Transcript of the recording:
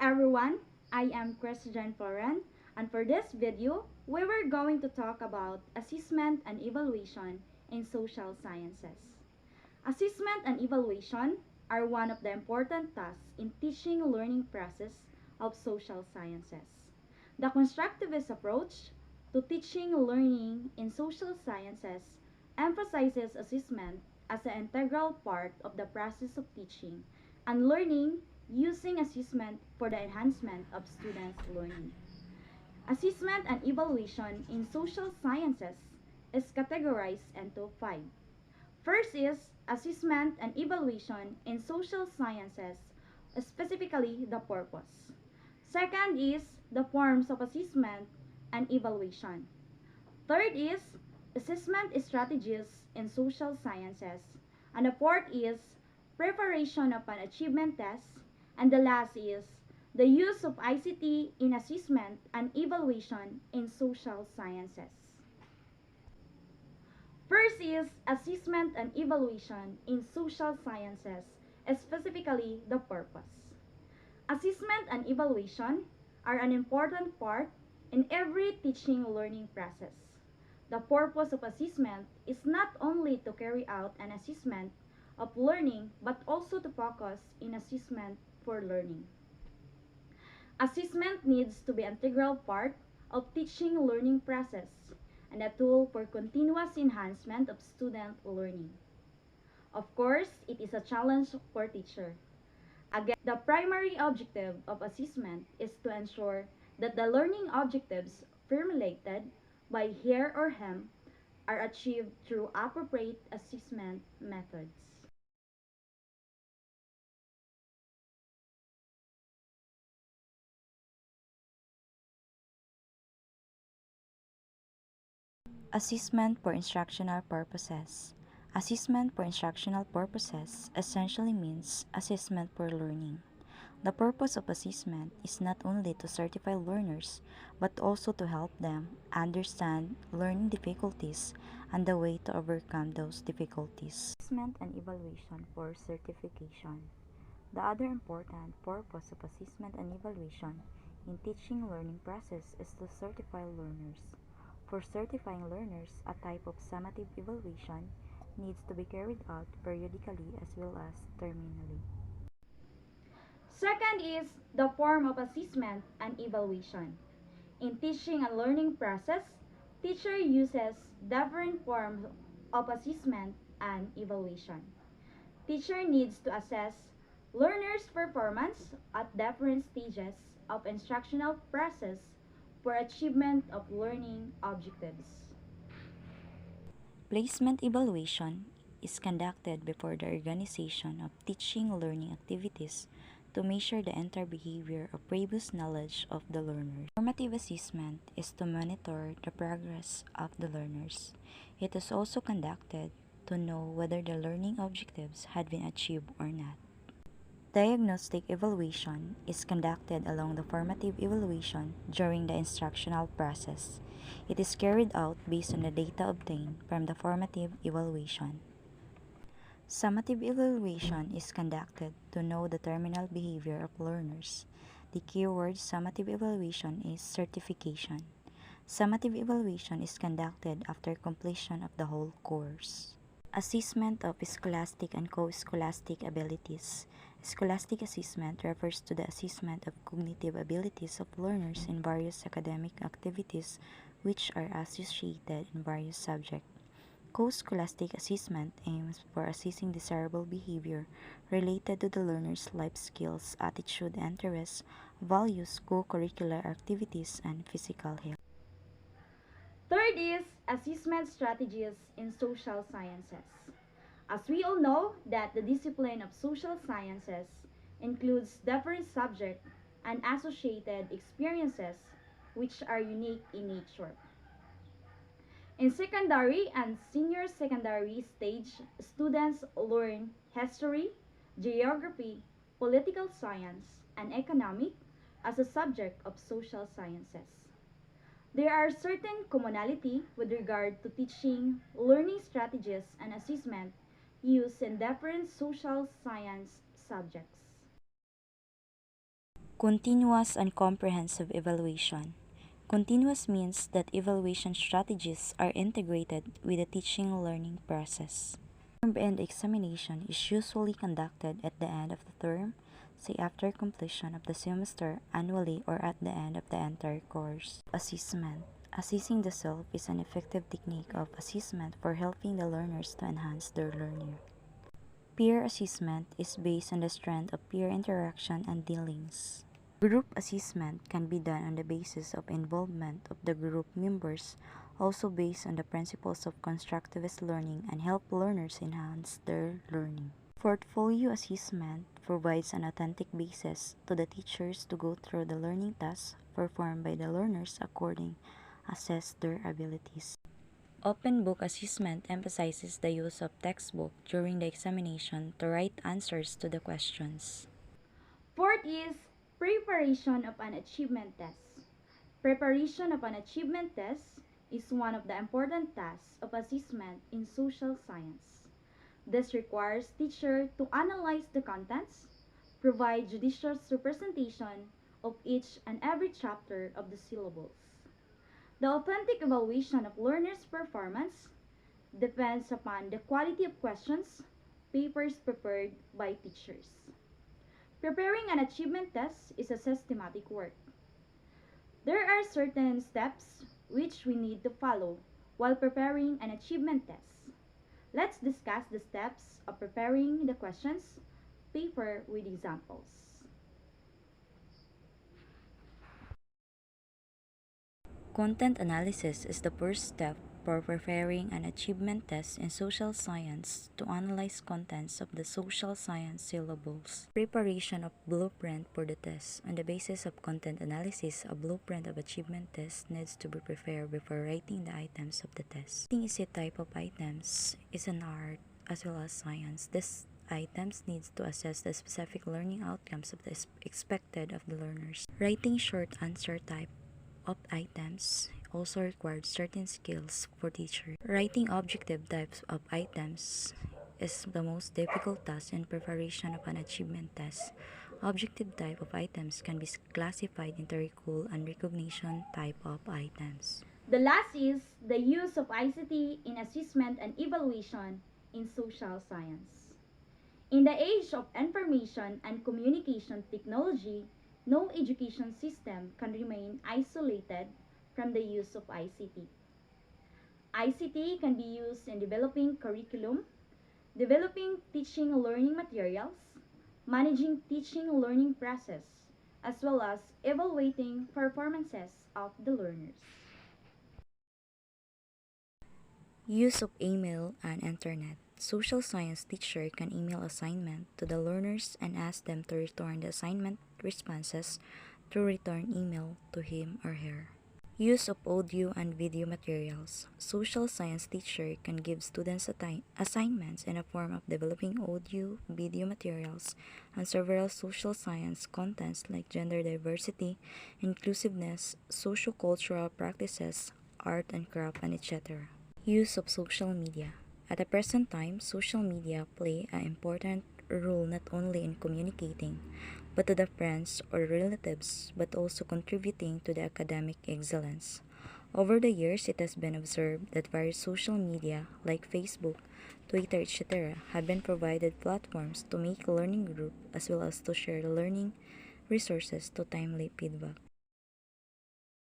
everyone, I am Christian Floren, and for this video, we were going to talk about assessment and evaluation in social sciences. Assessment and evaluation are one of the important tasks in teaching learning process of social sciences. The constructivist approach to teaching learning in social sciences emphasizes assessment as an integral part of the process of teaching and learning using assessment for the enhancement of students' learning. Assessment and evaluation in social sciences is categorized into five. First is assessment and evaluation in social sciences, specifically the purpose. Second is the forms of assessment and evaluation. Third is assessment strategies in social sciences. And the fourth is preparation of an achievement test. And the last is the use of ICT in assessment and evaluation in social sciences. First is assessment and evaluation in social sciences, specifically the purpose. Assessment and evaluation are an important part in every teaching learning process. The purpose of assessment is not only to carry out an assessment of learning but also to focus in assessment for learning. Assessment needs to be an integral part of teaching learning process and a tool for continuous enhancement of student learning. Of course, it is a challenge for teacher. Again, the primary objective of assessment is to ensure that the learning objectives formulated by her or him are achieved through appropriate assessment methods. Assessment for instructional purposes. Assessment for instructional purposes essentially means assessment for learning. The purpose of assessment is not only to certify learners, but also to help them understand learning difficulties and the way to overcome those difficulties. Assessment and evaluation for certification. The other important purpose of assessment and evaluation in teaching learning process is to certify learners. For certifying learners, a type of summative evaluation needs to be carried out periodically as well as terminally. Second is the form of assessment and evaluation. In teaching and learning process, teacher uses different forms of assessment and evaluation. Teacher needs to assess learners' performance at different stages of instructional process for achievement of learning objectives. Placement evaluation is conducted before the organization of teaching learning activities to measure the entire behavior of previous knowledge of the learners. Formative assessment is to monitor the progress of the learners. It is also conducted to know whether the learning objectives had been achieved or not. Diagnostic evaluation is conducted along the formative evaluation during the instructional process. It is carried out based on the data obtained from the formative evaluation. Summative evaluation is conducted to know the terminal behavior of learners. The keyword summative evaluation is certification. Summative evaluation is conducted after completion of the whole course. Assessment of scholastic and co-scholastic abilities. Scholastic assessment refers to the assessment of cognitive abilities of learners in various academic activities which are associated in various subjects. Co-scholastic assessment aims for assessing desirable behavior related to the learner's life skills, attitude, interests, values, co-curricular activities, and physical health. Third is assessment strategies in social sciences. As we all know that the discipline of social sciences includes different subjects and associated experiences which are unique in nature. In secondary and senior secondary stage, students learn history, geography, political science, and economic as a subject of social sciences. There are certain commonality with regard to teaching, learning strategies, and assessment used in different social science subjects. Continuous and comprehensive evaluation. Continuous means that evaluation strategies are integrated with the teaching learning process. Term-end examination is usually conducted at the end of the term, say after completion of the semester, annually, or at the end of the entire course. Assessment. Assessing the self is an effective technique of assessment for helping the learners to enhance their learning. Peer assessment is based on the strength of peer interaction and dealings. Group assessment can be done on the basis of involvement of the group members, also based on the principles of constructivist learning, and help learners enhance their learning. Portfolio assessment provides an authentic basis to the teachers to go through the learning tasks performed by the learners according assess their abilities. Open book assessment emphasizes the use of textbook during the examination to write answers to the questions. Fourth is preparation of an achievement test. Preparation of an achievement test is one of the important tasks of assessment in social science. This requires teacher to analyze the contents, provide judicious representation of each and every chapter of the syllabus. The authentic evaluation of learners' performance depends upon the quality of questions, papers prepared by teachers. Preparing an achievement test is a systematic work. There are certain steps which we need to follow while preparing an achievement test. Let's discuss the steps of preparing the questions paper with examples. Content analysis is the first step for preparing an achievement test in social science to analyze contents of the social science syllables. Preparation of blueprint for the test. On the basis of content analysis, a blueprint of achievement test needs to be prepared before writing the items of the test. Writing is a type of items, is an art as well as science. This items needs to assess the specific learning outcomes of the expected of the learners. Writing short answer type of items also required certain skills for teachers. Writing objective types of items is the most difficult task in preparation of an achievement test. Objective type of items can be classified into recall and recognition type of items. The last is the use of ICT in assessment and evaluation in social science. In the age of information and communication technology, no education system can remain isolated from the use of ICT. ICT can be used in developing curriculum, developing teaching learning materials, managing teaching learning process, as well as evaluating performances of the learners. Use of email and internet. Social science teacher can email assignment to the learners and ask them to return the assignment responses through return email to him or her. Use of audio and video materials. Social science teacher can give students assignments in the form of developing audio, video materials, and several social science contents like gender diversity, inclusiveness, socio-cultural practices, art and craft, and etc. Use of social media. At the present time, social media play an important role not only in communicating, but to the friends or relatives, but also contributing to the academic excellence. Over the years, it has been observed that various social media like Facebook, Twitter, etc. have been provided platforms to make learning group as well as to share learning resources to timely feedback.